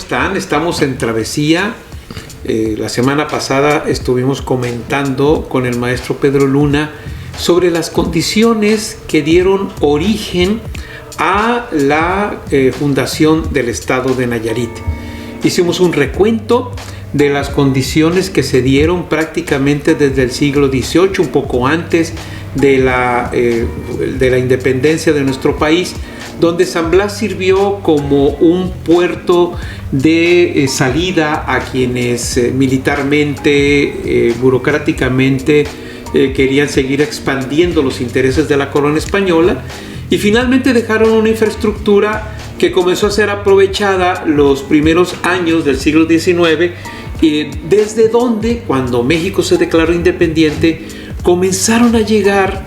están? Estamos en travesía. La semana pasada estuvimos comentando con el maestro Pedro Luna sobre las condiciones que dieron origen a la fundación del estado de Nayarit. Hicimos un recuento de las condiciones que se dieron prácticamente desde el siglo XVIII, un poco antes de la independencia de nuestro país, donde San Blas sirvió como un puerto de salida a quienes militarmente, burocráticamente querían seguir expandiendo los intereses de la corona española, y finalmente dejaron una infraestructura que comenzó a ser aprovechada los primeros años del siglo XIX, desde donde, cuando México se declaró independiente, comenzaron a llegar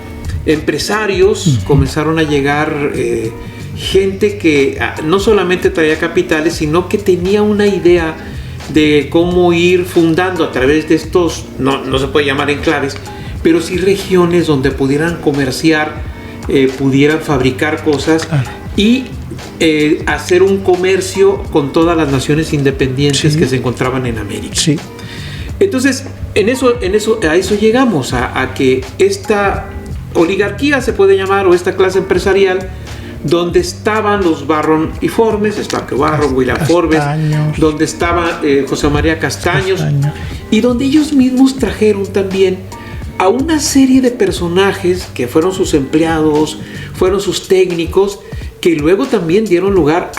empresarios, comenzaron a llegar gente que no solamente traía capitales, sino que tenía una idea de cómo ir fundando a través de estos, no se puede llamar enclaves, pero sí regiones donde pudieran comerciar, pudieran fabricar cosas y hacer un comercio con todas las naciones independientes que se encontraban en América. Sí. Entonces, a eso llegamos, a que esta oligarquía se puede llamar, o esta clase empresarial, donde estaban los Barron y Forbes, Estacio Barron, William Forbes, donde estaba José María Castaños, y donde ellos mismos trajeron también a una serie de personajes que fueron sus empleados, fueron sus técnicos, que luego también dieron lugar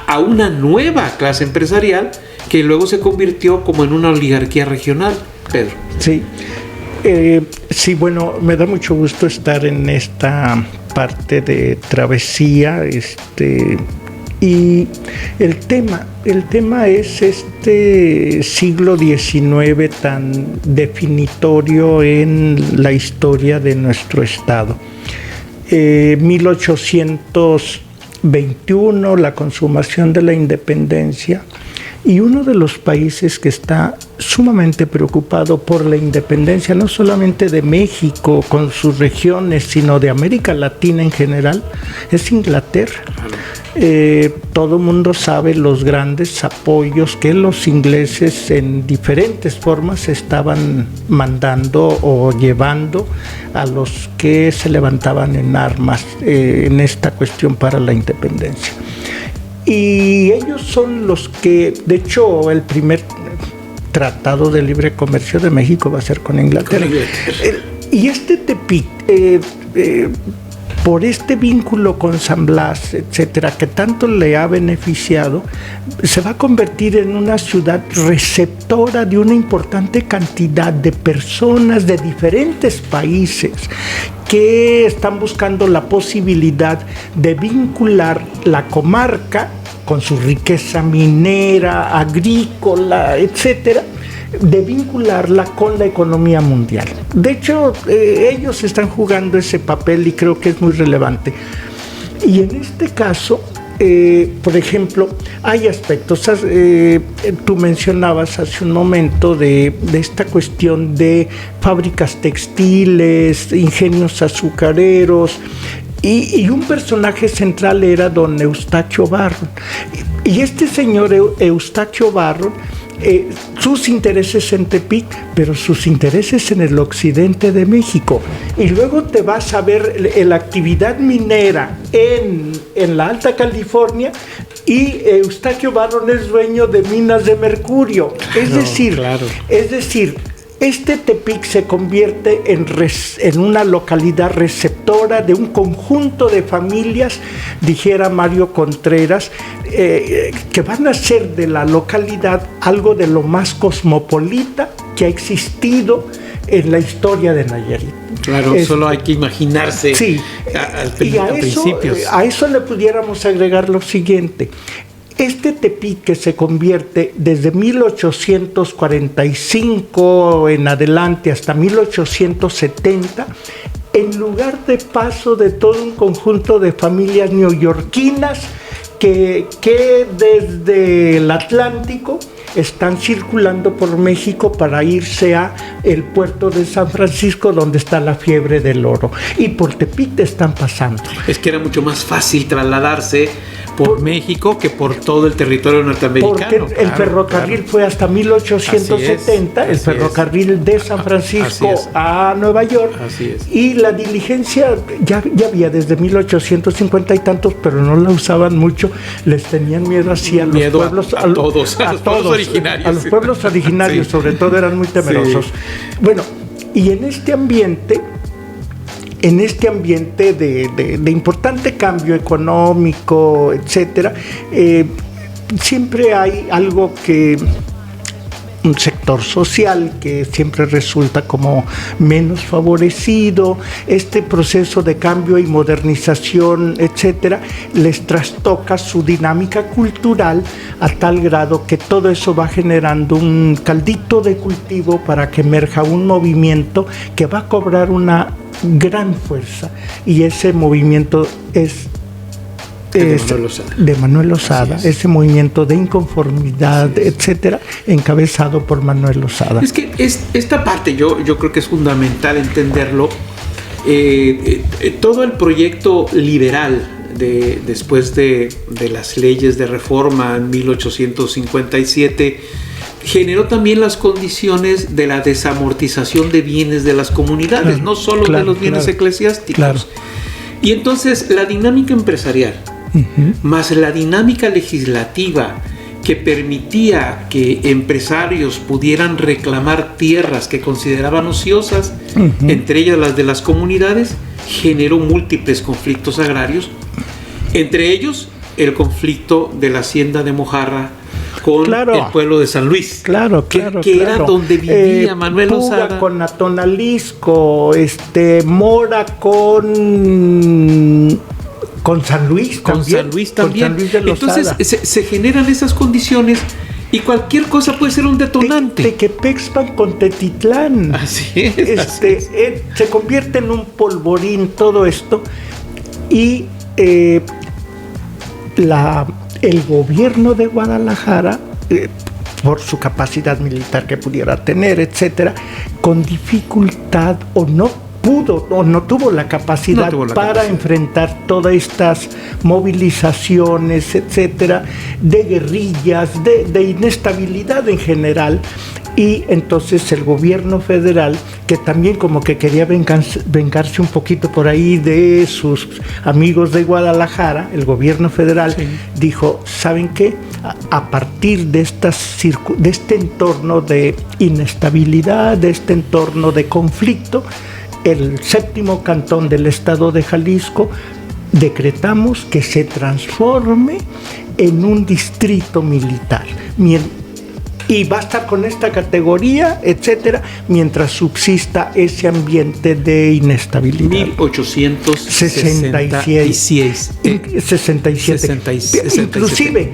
a una nueva clase empresarial que luego se convirtió como en una oligarquía regional. Pedro. Sí. Sí, bueno, me da mucho gusto estar en esta parte de travesía, y el tema es este siglo XIX tan definitorio en la historia de nuestro estado. 1821, la consumación de la independencia, y uno de los países que está sumamente preocupado por la independencia, no solamente de México con sus regiones, sino de América Latina en general, es Inglaterra. Todo el mundo sabe los grandes apoyos que los ingleses en diferentes formas estaban mandando o llevando a los que se levantaban en armas en esta cuestión para la independencia. Y ellos son los que, de hecho, el primer tratado de libre comercio de México va a ser con Inglaterra. Y este Tepic, por este vínculo con San Blas, etcétera, que tanto le ha beneficiado, se va a convertir en una ciudad receptora de una importante cantidad de personas de diferentes países que están buscando la posibilidad de vincular la comarca con su riqueza minera, agrícola, etcétera, de vincularla con la economía mundial. De hecho, ellos están jugando ese papel y creo que es muy relevante. Y en este caso, por ejemplo, hay aspectos, tú mencionabas hace un momento de esta cuestión de fábricas textiles, ingenios azucareros, y un personaje central era don Eustaquio Barron. Y este señor Eustaquio Barron, sus intereses en Tepic, pero sus intereses en el occidente de México. Y luego te vas a ver la actividad minera en la Alta California, y Eustaquio Barron es dueño de minas de mercurio. Es decir, este Tepic se convierte en una localidad receptora de un conjunto de familias, dijera Mario Contreras, que van a hacer de la localidad algo de lo más cosmopolita que ha existido en la historia de Nayarit. Claro, solo hay que imaginarse. Sí, a eso le pudiéramos agregar lo siguiente. Este Tepic, que se convierte desde 1845 en adelante hasta 1870 en lugar de paso de todo un conjunto de familias neoyorquinas que desde el Atlántico están circulando por México para irse a el puerto de San Francisco, donde está la fiebre del oro, y por Tepic están pasando. Es que era mucho más fácil trasladarse por México que por todo el territorio norteamericano. Porque el ferrocarril fue hasta 1870, el ferrocarril de San Francisco a Nueva York. Así es. Y la diligencia ya había desde 1850 y tantos, pero no la usaban mucho. Les tenían miedo así a los pueblos. A los pueblos originarios. A los pueblos originarios, sobre todo, eran muy temerosos. Bueno, y en este ambiente de importante cambio económico, etcétera, siempre hay algo un sector social que siempre resulta como menos favorecido. Este proceso de cambio y modernización, etcétera, les trastoca su dinámica cultural a tal grado que todo eso va generando un caldito de cultivo para que emerja un movimiento que va a cobrar una gran fuerza, y ese movimiento es de Manuel Lozada, ese movimiento de inconformidad, etcétera, encabezado por Manuel Lozada. Es que esta parte yo creo que es fundamental entenderlo. Todo el proyecto liberal después de las leyes de reforma en 1857 generó también las condiciones de la desamortización de bienes de las comunidades, no solo de los bienes eclesiásticos. Y entonces la dinámica empresarial, más la dinámica legislativa que permitía que empresarios pudieran reclamar tierras que consideraban ociosas, entre ellas las de las comunidades, generó múltiples conflictos agrarios, entre ellos el conflicto de la hacienda de Mojarra con el pueblo de San Luis, que era donde vivía Manuel Lozada. Puga con Atonalisco, Mora con San Luis también. Entonces se generan esas condiciones y cualquier cosa puede ser un detonante. Tequepexpan con Tetitlán. Así es. Se convierte en un polvorín todo esto, y el gobierno de Guadalajara, por su capacidad militar que pudiera tener, etcétera, con dificultad no tuvo la capacidad para enfrentar todas estas movilizaciones, etcétera, de guerrillas, de inestabilidad en general. Y entonces el gobierno federal, que también como que quería vengarse un poquito por ahí de sus amigos de Guadalajara, el gobierno federal dijo: ¿saben qué? A partir de este entorno de inestabilidad, de este entorno de conflicto, el séptimo cantón del estado de Jalisco decretamos que se transforme en un distrito militar. Y va a estar con esta categoría, etcétera, mientras subsista ese ambiente de inestabilidad. 1867. Inclusive,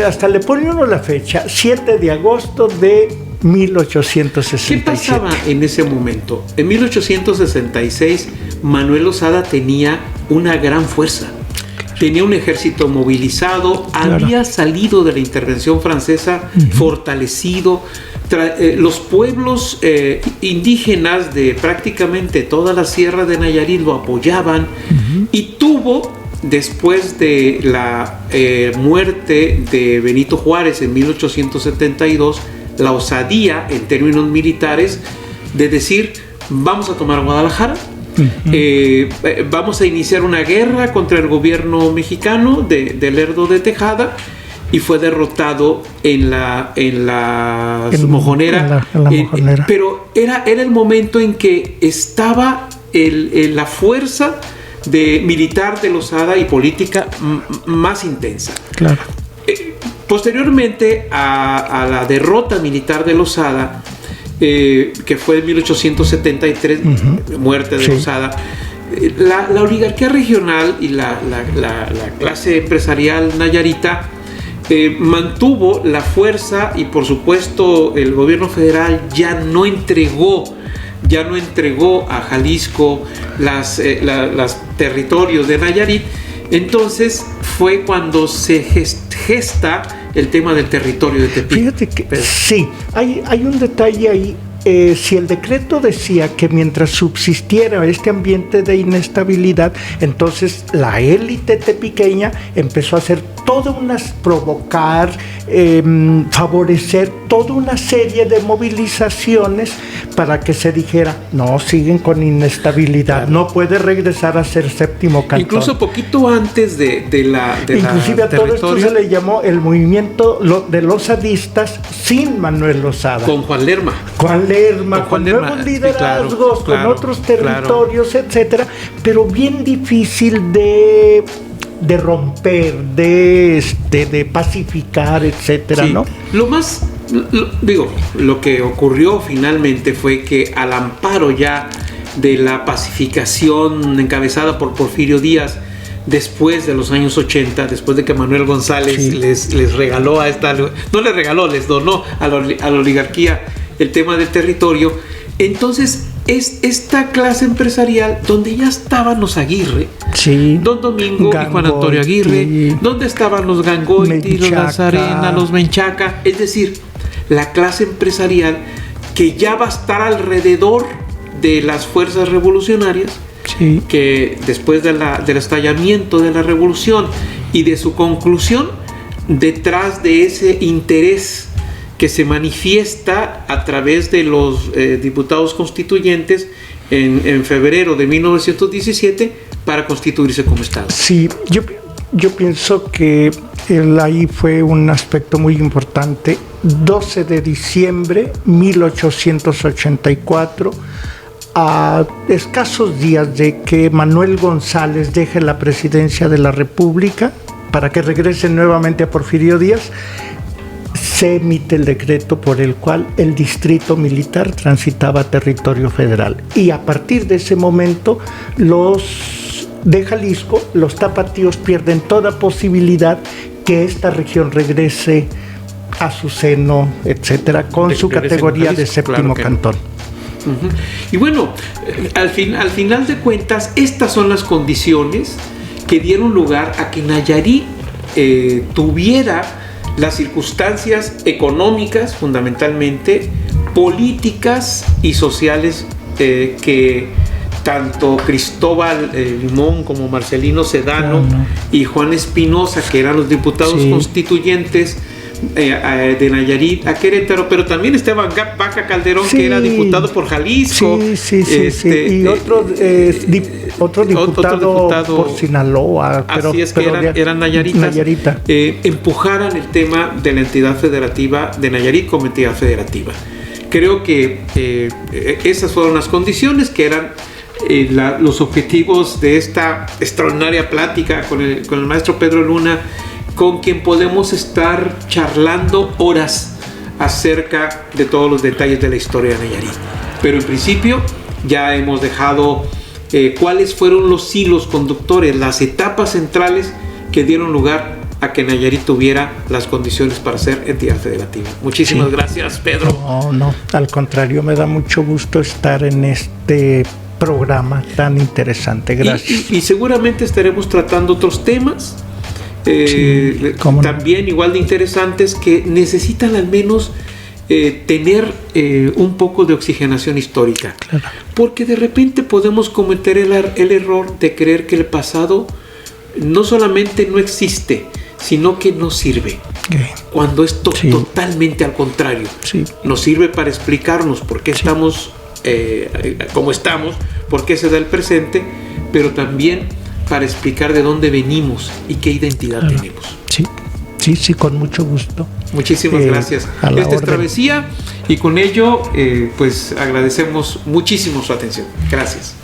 hasta le pone uno la fecha, 7 de agosto de 1867. ¿Qué pasaba en ese momento? En 1866, Manuel Lozada tenía una gran fuerza. Tenía un ejército movilizado, había salido de la intervención francesa fortalecido. Los pueblos indígenas de prácticamente toda la sierra de Nayarit lo apoyaban, y tuvo, después de la muerte de Benito Juárez en 1872, la osadía en términos militares de decir: vamos a tomar Guadalajara. Vamos a iniciar una guerra contra el gobierno mexicano de Lerdo de Tejada, y fue derrotado en la Mojonera. Pero era el momento en que estaba la fuerza militar de Lozada y política más intensa. Posteriormente a la derrota militar de Lozada, que fue en 1873, muerte de Lozada, la oligarquía regional y la clase empresarial nayarita mantuvo la fuerza, y por supuesto el gobierno federal ya no entregó a Jalisco los territorios de Nayarit. Entonces fue cuando se gesta el tema del territorio de Tepic. Fíjate que sí, hay un detalle ahí. Si el decreto decía que mientras subsistiera este ambiente de inestabilidad, entonces la élite tepiqueña empezó a hacer provocar, favorecer toda una serie de movilizaciones para que se dijera, no, siguen con inestabilidad, no puede regresar a ser séptimo cantón. Incluso poquito antes de Inclusive a todo esto se le llamó el movimiento de los zadistas sin Manuel Lozada. Con Juan Lerma. Con nuevos liderazgos, sí, con otros territorios, etcétera, pero bien difícil de romper, de pacificar, etcétera, sí, ¿no? Lo que ocurrió finalmente fue que al amparo ya de la pacificación encabezada por Porfirio Díaz, después de los años 80, después de que Manuel González sí les regaló les donó a la oligarquía el tema del territorio, entonces es esta clase empresarial donde ya estaban los Aguirre, sí, Don Domingo y Juan Antonio Aguirre, donde estaban los Gangoiti, los Lazarena, los Menchaca, es decir, la clase empresarial que ya va a estar alrededor de las fuerzas revolucionarias, sí, que después del estallamiento de la revolución y de su conclusión, detrás de ese interés que se manifiesta a través de los diputados constituyentes en febrero de 1917 para constituirse como Estado. Sí, yo pienso que ahí fue un aspecto muy importante. 12 de diciembre 1884, a escasos días de que Manuel González deje la presidencia de la República para que regrese nuevamente a Porfirio Díaz, se emite el decreto por el cual el distrito militar transitaba territorio federal. Y a partir de ese momento, los de Jalisco, los tapatíos, pierden toda posibilidad que esta región regrese a su seno, etcétera, con su categoría de séptimo cantón. Uh-huh. Y bueno, al final de cuentas, estas son las condiciones que dieron lugar a que Nayarit tuviera las circunstancias económicas, fundamentalmente, políticas y sociales que tanto Cristóbal Limón como Marcelino Sedano y Juan Espinosa, que eran los diputados constituyentes de Nayarit a Querétaro, pero también Esteban Vaca Calderón, que era diputado por Jalisco. Y otro diputado por Sinaloa. Así es que eran nayaritas. Empujaran el tema de la entidad federativa de Nayarit como entidad federativa. Creo que esas fueron las condiciones que eran los objetivos de esta extraordinaria plática con el maestro Pedro Luna, con quien podemos estar charlando horas acerca de todos los detalles de la historia de Nayarit. Pero en principio ya hemos dejado cuáles fueron los hilos conductores, las etapas centrales que dieron lugar a que Nayarit tuviera las condiciones para ser entidad federativa. Muchísimas gracias, Pedro. No, al contrario, me da mucho gusto estar en este programa tan interesante. Gracias. Y seguramente estaremos tratando otros temas también igual de interesantes, que necesitan al menos tener un poco de oxigenación histórica, porque de repente podemos cometer el error de creer que el pasado no solamente no existe, sino que no sirve, cuando es totalmente al contrario. Nos sirve para explicarnos por qué estamos como estamos, por qué se da el presente, pero también para explicar de dónde venimos y qué identidad tenemos. Sí, con mucho gusto. Muchísimas gracias. Esta es Travesía, y con ello pues agradecemos muchísimo su atención. Gracias.